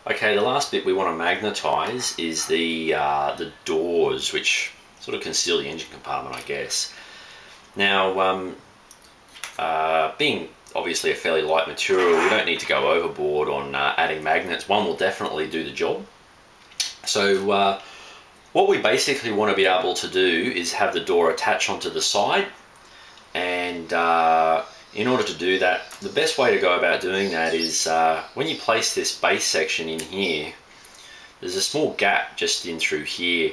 Okay, the last bit we want to magnetise is the doors, which sort of conceal the engine compartment, I guess. Now, being obviously a fairly light material, we don't need to go overboard on adding magnets. One will definitely do the job. So what we basically want to be able to do is have the door attach onto the side, and in order to do that, the best way to go about doing that is when you place this base section in here, there's a small gap just in through here,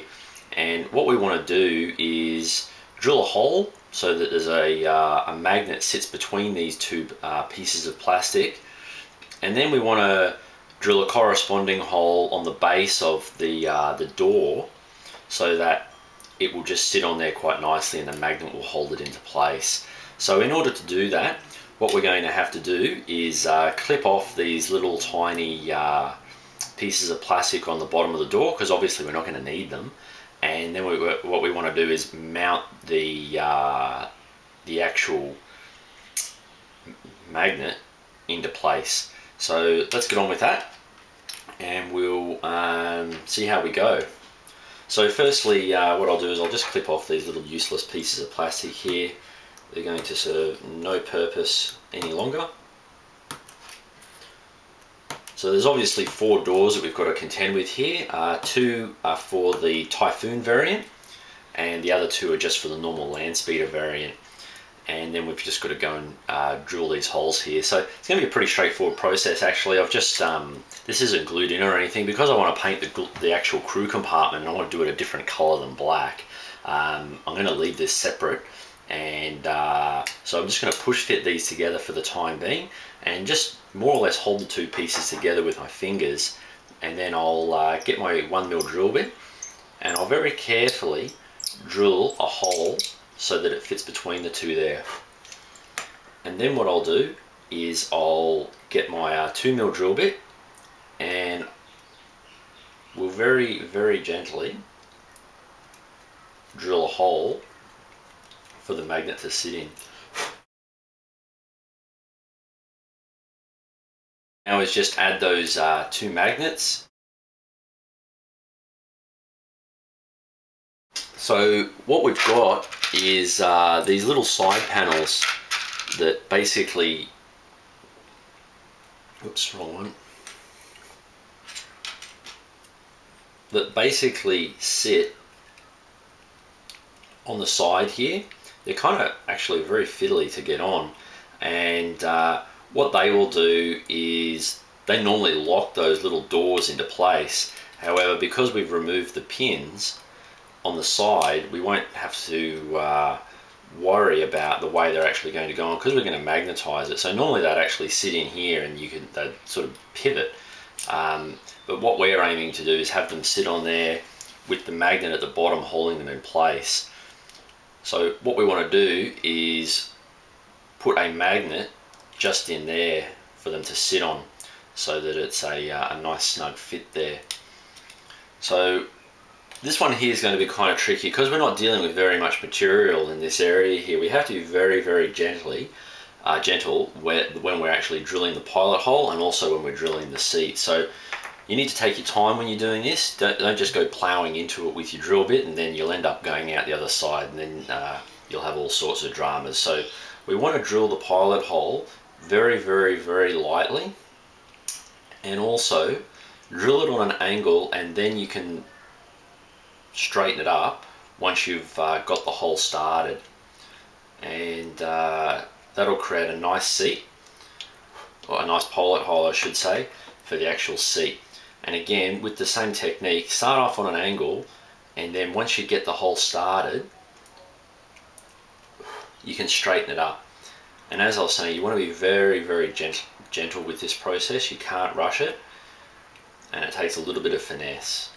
and what we want to do is drill a hole so that there's a magnet sits between these two pieces of plastic, and then we want to drill a corresponding hole on the base of the door so that it will just sit on there quite nicely and the magnet will hold it into place. So in order to do that, what we're going to have to do is clip off these little tiny pieces of plastic on the bottom of the door, because obviously we're not going to need them. And then what we want to do is mount the actual magnet into place. So let's get on with that, and we'll see how we go. So firstly, what I'll do is I'll just clip off these little useless pieces of plastic here. They're going to serve no purpose any longer. So there's obviously 4 doors that we've got to contend with here. 2 are for the Typhoon variant, and the other 2 are just for the normal Landspeeder variant. And then we've just got to go and drill these holes here. So it's going to be a pretty straightforward process actually. I've just, this isn't glued in or anything, because I want to paint the actual crew compartment and I want to do it a different colour than black. I'm going to leave this separate, and so I'm just going to push fit these together for the time being, and just more or less hold the 2 pieces together with my fingers, and then I'll get my 1mm drill bit and I'll very carefully drill a hole so that it fits between the 2 there. And then what I'll do is I'll get my 2mm drill bit, and we'll very gently drill a hole for the magnet to sit in. Now is just add those 2 magnets. So what we've got is these little side panels that basically, oops, wrong one, that basically sit on the side here. They're kind of actually very fiddly to get on, and what they will do is they normally lock those little doors into place. However, because we've removed the pins on the side, we won't have to worry about the way they're actually going to go on, because we're going to magnetize it. So normally they'd actually sit in here and they'd sort of pivot, but what we're aiming to do is have them sit on there with the magnet at the bottom holding them in place. So what we want to do is put a magnet just in there for them to sit on, so that it's a nice snug fit there. So this one here is going to be kind of tricky, because we're not dealing with very much material in this area here. We have to be very gentle when we're actually drilling the pilot hole, and also when we're drilling the seat. So you need to take your time when you're doing this. Don't just go ploughing into it with your drill bit, and then you'll end up going out the other side, and then you'll have all sorts of dramas. So we want to drill the pilot hole very lightly, and also drill it on an angle, and then you can straighten it up once you've got the hole started, and that'll create a nice seat, or a nice pilot hole I should say, for the actual seat. And again, with the same technique, start off on an angle, and then once you get the hole started, you can straighten it up. And as I was saying, you want to be very gentle with this process. You can't rush it, and it takes a little bit of finesse.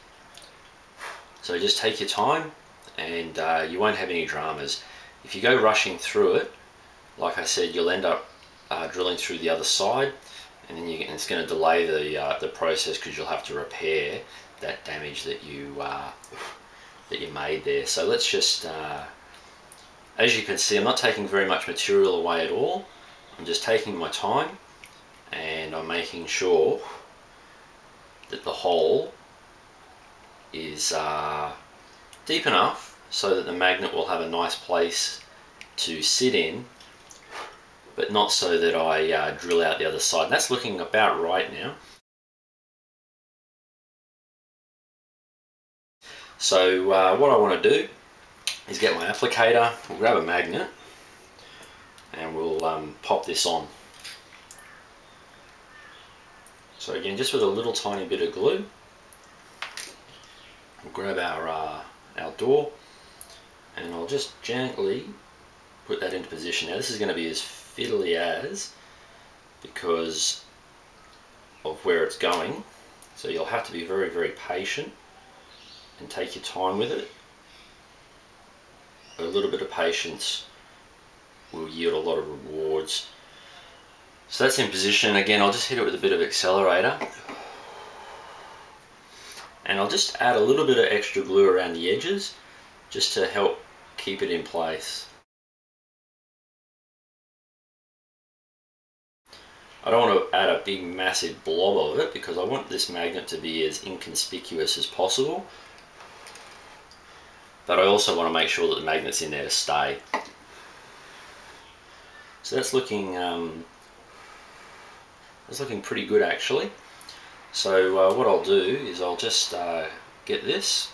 So just take your time, and you won't have any dramas. If you go rushing through it, like I said, you'll end up drilling through the other side, and then it's going to delay the process, because you'll have to repair that damage that you made there. So let's just, as you can see, I'm not taking very much material away at all. I'm just taking my time, and I'm making sure that the hole is deep enough so that the magnet will have a nice place to sit in, but not so that I drill out the other side. And that's looking about right now. So what I want to do is get my applicator, we'll grab a magnet, and we'll pop this on. So again, just with a little tiny bit of glue, we'll grab our door, and I'll just gently put that into position. Now this is going to be as fiddly as, because of where it's going, so you'll have to be very, very patient and take your time with it. A little bit of patience will yield a lot of rewards. So that's in position. Again, I'll just hit it with a bit of accelerator, and I'll just add a little bit of extra glue around the edges just to help keep it in place. I don't want to add a big massive blob of it because I want this magnet to be as inconspicuous as possible, but I also want to make sure that the magnet's in there to stay. So that's looking pretty good actually. So what I'll do is I'll just get this,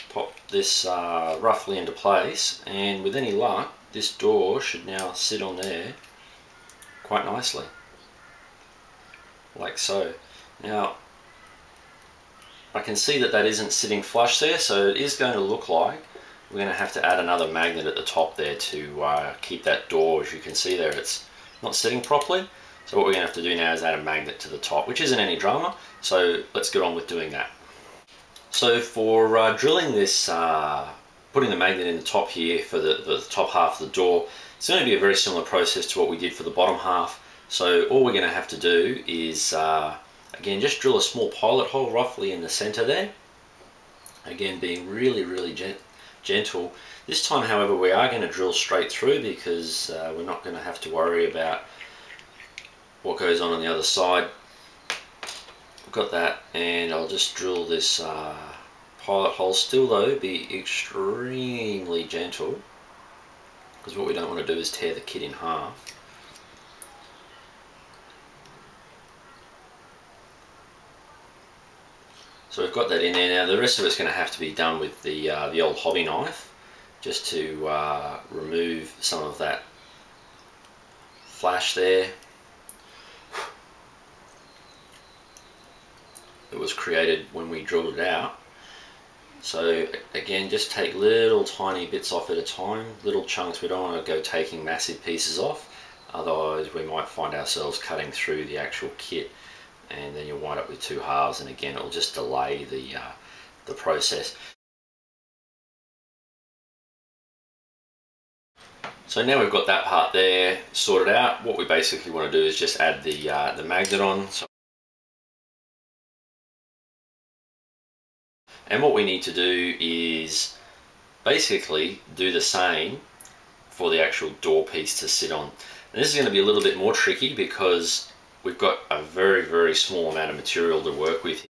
pop this roughly into place, and with any luck this door should now sit on there quite nicely, like so. Now I can see that that isn't sitting flush there, so it is going to look like we're going to have to add another magnet at the top there to keep that door. As you can see there, it's not sitting properly. So what we're going to have to do now is add a magnet to the top, which isn't any drama, so let's get on with doing that. So for drilling this, putting the magnet in the top here for the top half of the door, it's going to be a very similar process to what we did for the bottom half. So all we're going to have to do is, again, just drill a small pilot hole roughly in the center there. Again, being really, really gentle. This time, however, we are going to drill straight through because we're not going to have to worry about what goes on the other side. I've got that, and I'll just drill this pilot hole. Still though, be extremely gentle, because what we don't want to do is tear the kit in half. So we've got that in there. Now the rest of it's going to have to be done with the old hobby knife, just to remove some of that flash there that was created when we drilled it out. So again, just take little tiny bits off at a time, little chunks. We don't want to go taking massive pieces off, otherwise we might find ourselves cutting through the actual kit, and then you'll wind up with two halves, and again it'll just delay the process. So now we've got that part there sorted out, what we basically want to do is just add the magnet on. And what we need to do is basically do the same for the actual door piece to sit on. And this is going to be a little bit more tricky because we've got a very, very small amount of material to work with.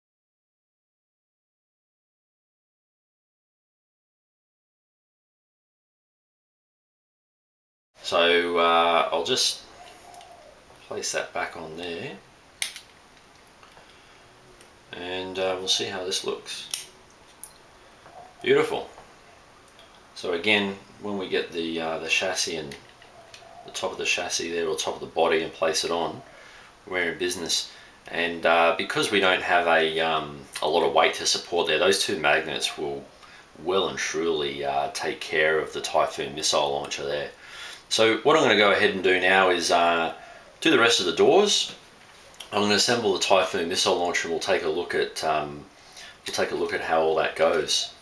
So I'll just place that back on there, and we'll see how this looks. Beautiful. So again, when we get the chassis and the top of the chassis there, or top of the body, and place it on, we're in business. And because we don't have a lot of weight to support there, those two magnets will well and truly take care of the Typhoon missile launcher there. So what I'm going to go ahead and do now is do the rest of the doors. I'm going to assemble the Typhoon missile launcher, and we'll take a look at how all that goes.